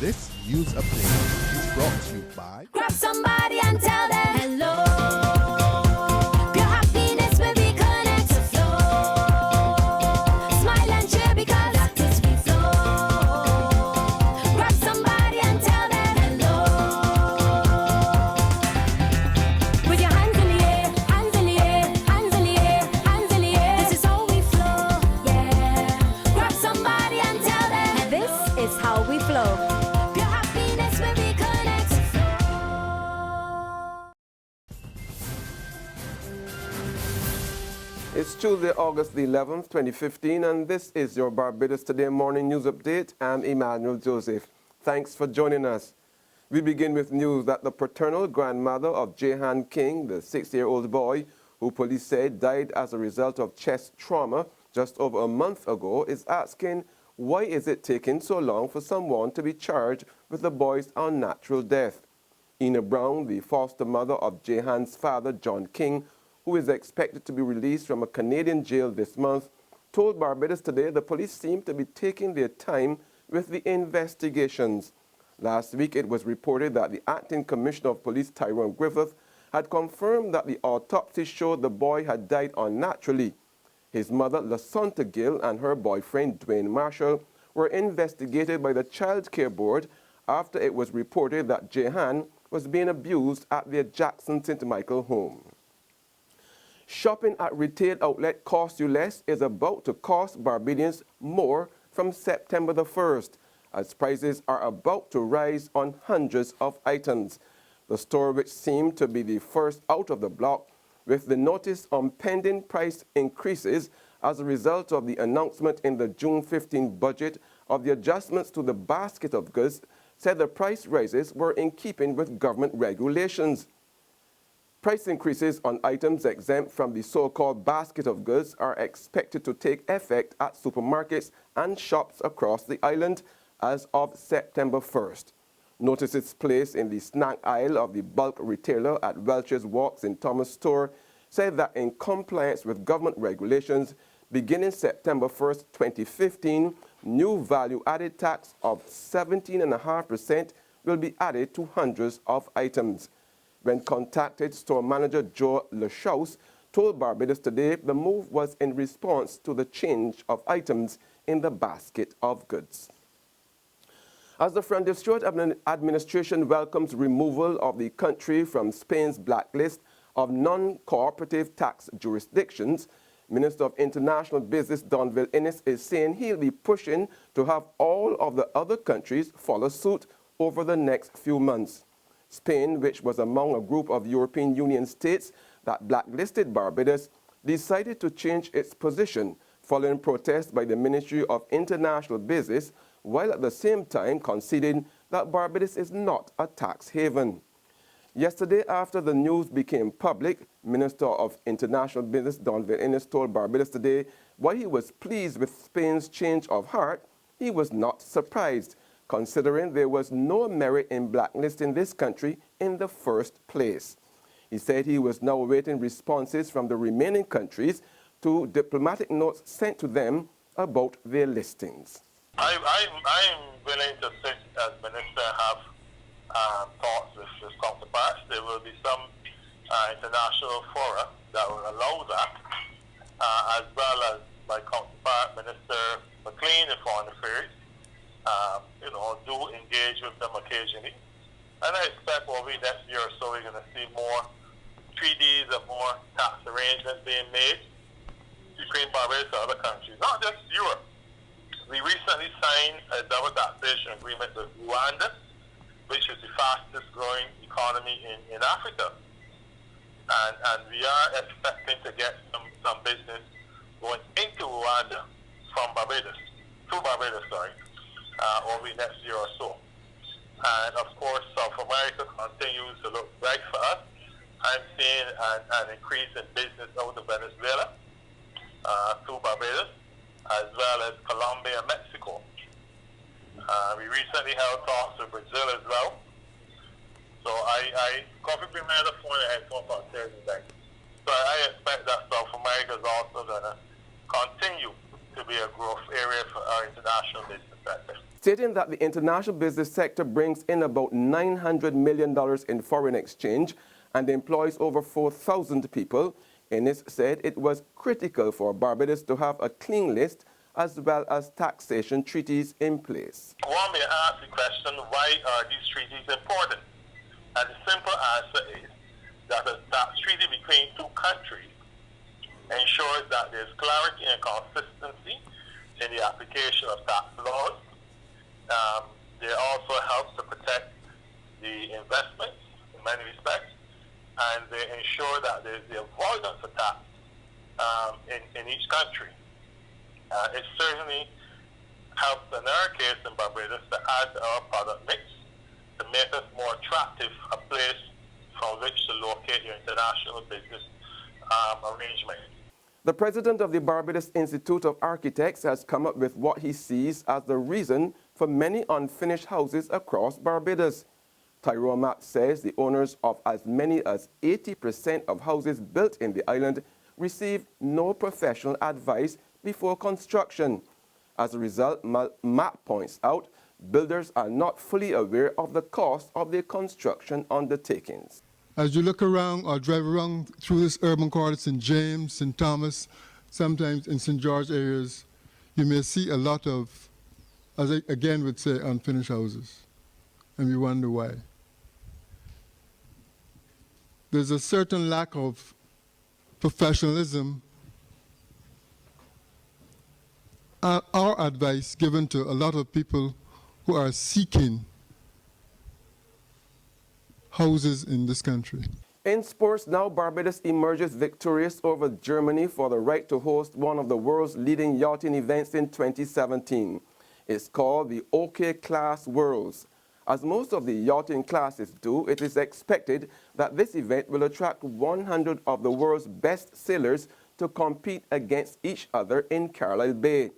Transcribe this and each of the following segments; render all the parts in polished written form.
This news update is brought to you by Grab somebody and tell them hello. Pure happiness will be connect to flow. Smile and cheer because that is we flow. Grab somebody and tell them hello. With your hands in the air, hands in the air, hands in the air, hands in the air. This is how we flow, yeah. Grab somebody and tell them this is how we flow. Pure happiness will be connect to flow. It's Tuesday, August the 11th, 2015, and this is your Barbados Today morning news update. I'm Emmanuel Joseph. Thanks for joining us. We begin with news that the paternal grandmother of Jehan King, the 6-year-old boy who police said died as a result of chest trauma just over a month ago, is asking why is it taking so long for someone to be charged with the boy's unnatural death. Ina Brown, the foster mother of Jehan's father, John King, who is expected to be released from a Canadian jail this month, told Barbados Today the police seem to be taking their time with the investigations. Last week, it was reported that the acting commissioner of police, Tyrone Griffith, had confirmed that the autopsy showed the boy had died unnaturally. His mother, Lasonta Gill, and her boyfriend, Dwayne Marshall, were investigated by the Child Care Board after it was reported that Jehan was being abused at their Jackson St. Michael home. Shopping at retail outlet Cost You Less is about to cost Barbadians more from September the 1st, as prices are about to rise on hundreds of items. The store, which seemed to be the first out of the block, with the notice on pending price increases as a result of the announcement in the June 15 budget of the adjustments to the basket of goods, said the price rises were in keeping with government regulations. Price increases on items exempt from the so-called basket of goods are expected to take effect at supermarkets and shops across the island as of September 1st. Notices placed in the snack aisle of the bulk retailer at Welch's Walks in Thomas Store said that in compliance with government regulations, beginning September 1st, 2015, new value-added tax of 17.5% will be added to hundreds of items. When contacted, store manager Joe Leschaus told Barbados Today the move was in response to the change of items in the basket of goods. As the Front Stewart administration welcomes removal of the country from Spain's blacklist of non-cooperative tax jurisdictions, Minister of International Business Donville Innes is saying he'll be pushing to have all of the other countries follow suit over the next few months. Spain, which was among a group of European Union states that blacklisted Barbados, decided to change its position following protests by the Ministry of International Business, while at the same time conceding that Barbados is not a tax haven. Yesterday, after the news became public, Minister of International Business Donville Innes told Barbados Today while he was pleased with Spain's change of heart, he was not surprised, considering there was no merit in blacklisting this country in the first place. He said he was now awaiting responses from the remaining countries to diplomatic notes sent to them about their listings. I'm willing to sit as minister and have talks with his counterparts. There will be some international fora that will allow that, as well as my counterpart, Minister McLean in Foreign Affairs, do engage with them occasionally. And I expect probably next year or so we're going to see more treaties and more tax arrangements being made between Barbados and other countries, not just Europe. We recently signed a double taxation agreement with Rwanda, which is the fastest growing economy in Africa. And we are expecting to get some business going into Rwanda from Barbados, over the next year or so. And of course, South America continues to look bright for us. I'm seeing an increase in business out of Venezuela through Barbados, as well as Colombia and Mexico. We recently held talks with Brazil as well. So I coffee premier the phone and talk about Thursday night. So I expect that South America is also going to continue to be a growth area for our international business sector. stating that the international business sector brings in about $900 million in foreign exchange and employs over 4,000 people. Innes said it was critical for Barbados to have a clean list as well as taxation treaties in place. One may ask the question, why are these treaties important? And the simple answer is that a tax treaty between two countries ensures that there's clarity and consistency in the application of tax laws. They also help to protect the investments in many respects, and they ensure that there's the avoidance of tax in each country. It certainly helps in our case in Barbados to add to our product mix to make us more attractive, a place from which to locate your international business arrangements. The president of the Barbados Institute of Architects has come up with what he sees as the reason for many unfinished houses across Barbados. Tyrone Mapp says the owners of as many as 80% of houses built in the island receive no professional advice before construction. As a result, Mapp points out, builders are not fully aware of the cost of their construction undertakings. As you look around or drive around through this urban core, St. James, St. Thomas, sometimes in St. George areas, you may see a lot of, as I again would say, unfinished houses. And we wonder why. There's a certain lack of professionalism. Our advice given to a lot of people who are seeking houses in this country. In sports now, Barbados emerges victorious over Germany for the right to host one of the world's leading yachting events in 2017. It's called the OK Class Worlds. As most of the yachting classes do, it is expected that this event will attract 100 of the world's best sailors to compete against each other in Carlisle Bay.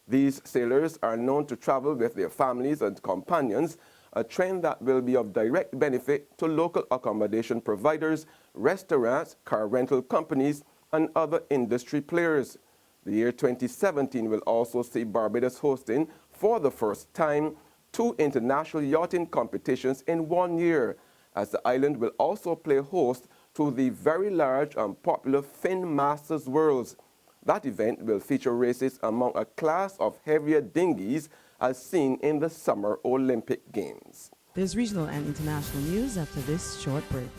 These sailors are known to travel with their families and companions, a trend that will be of direct benefit to local accommodation providers, restaurants, car rental companies, and other industry players. The year 2017 will also see Barbados hosting, for the first time, 2 international yachting competitions in 1 year, as the island will also play host to the very large and popular Fin Masters Worlds. That event will feature races among a class of heavier dinghies as seen in the Summer Olympic Games. There's regional and international news after this short break.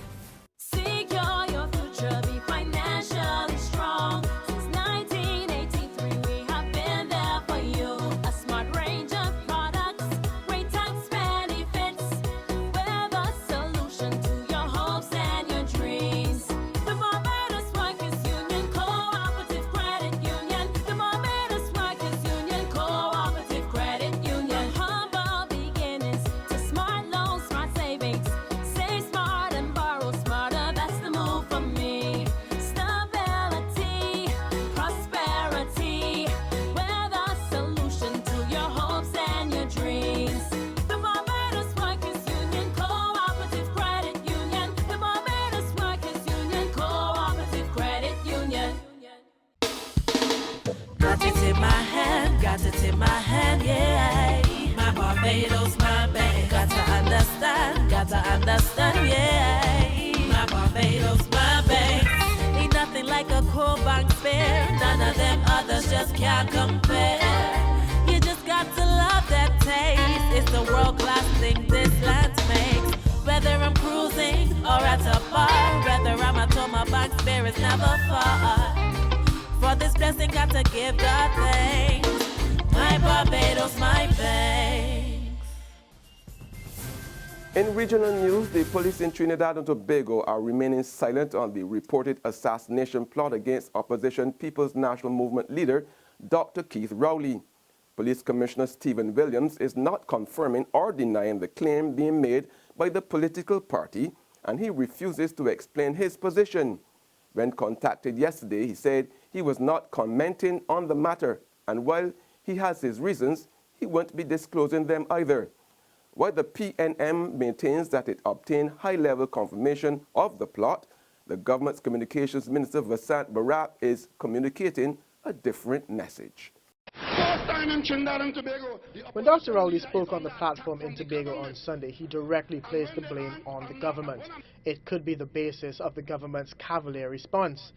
Secure your future, be financially strong. Since 1983, we have been there for you. A smart range of products, great tax benefits. We're the solution to your hopes and your dreams. The Barbados Workers Union Cooperative Credit Union. The Barbados Workers Union Cooperative Credit Union. Humble beginnings to smart loans, smart savings. Save smart and borrow smarter, that's the move for me. Stability, prosperity, we're the solution to your hopes and your dreams. The Barbados Workers Union Cooperative Credit Union. The Barbados Workers Union Cooperative Credit Union. Got it in my hand, yeah. My Barbados, my bank. Got to understand, yeah. My Barbados, my bank. Ain't nothing like a core bank spare. None of them others just can't compare. You just got to love that taste. It's the world-class thing this land makes. Whether I'm cruising or at a bar, whether I'm at home, my bank spare is never far. For this blessing, got to give God thanks. My Barbados, my bank. In regional news, the police in Trinidad and Tobago are remaining silent on the reported assassination plot against opposition People's National Movement leader, Dr. Keith Rowley. Police Commissioner Stephen Williams is not confirming or denying the claim being made by the political party, and he refuses to explain his position. When contacted yesterday, he said he was not commenting on the matter, and while he has his reasons, he won't be disclosing them either. While the PNM maintains that it obtained high-level confirmation of the plot, the government's communications minister Vasant Barat is communicating a different message. First time in Trinidad and Tobago. When Dr. Rowley spoke on the platform in Tobago on Sunday, he directly placed the blame on the government. It could be the basis of the government's cavalier response.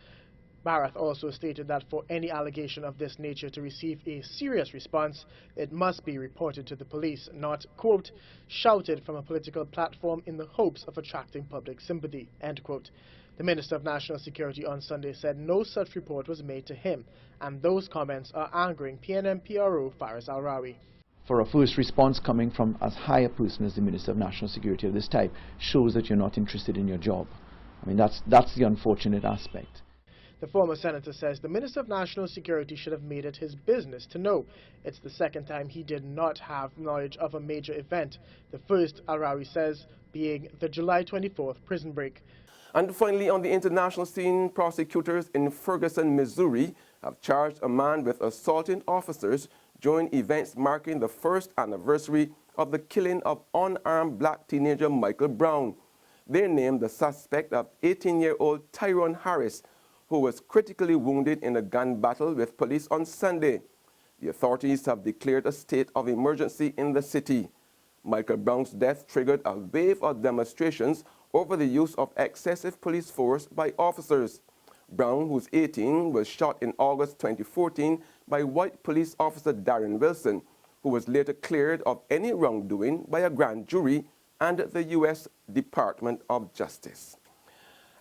Barath also stated that for any allegation of this nature to receive a serious response, it must be reported to the police, not, quote, shouted from a political platform in the hopes of attracting public sympathy, end quote. The Minister of National Security on Sunday said no such report was made to him, and those comments are angering PNM PRO Faris Al-Rawi. For a first response coming from as high a person as the Minister of National Security of this type shows that you're not interested in your job. I mean, that's the unfortunate aspect. The former senator says the Minister of National Security should have made it his business to know. It's the second time he did not have knowledge of a major event. The first, Al-Rawi says, being the July 24th prison break. And finally, on the international scene, prosecutors in Ferguson, Missouri have charged a man with assaulting officers during events marking the first anniversary of the killing of unarmed black teenager Michael Brown. They named the suspect of 18-year-old Tyrone Harris, who was critically wounded in a gun battle with police on Sunday. The authorities have declared a state of emergency in the city. Michael Brown's death triggered a wave of demonstrations over the use of excessive police force by officers. Brown, who's 18, was shot in August 2014 by white police officer Darren Wilson, who was later cleared of any wrongdoing by a grand jury and the U.S. Department of Justice.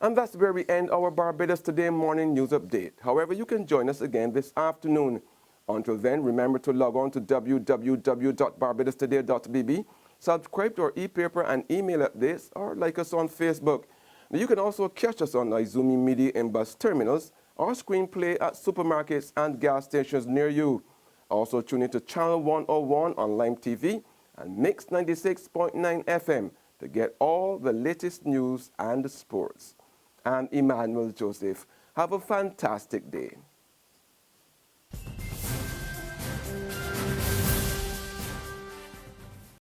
And that's where we end our Barbados Today morning news update. However, you can join us again this afternoon. Until then, remember to log on to www.barbadostoday.bb, subscribe to our e-paper and email updates, or like us on Facebook. Now, you can also catch us on Izumi Media in bus terminals or screenplay at supermarkets and gas stations near you. Also tune into Channel 101 on Lime TV and Mix 96.9 FM to get all the latest news and sports. I'm Emmanuel Joseph. Have a fantastic day.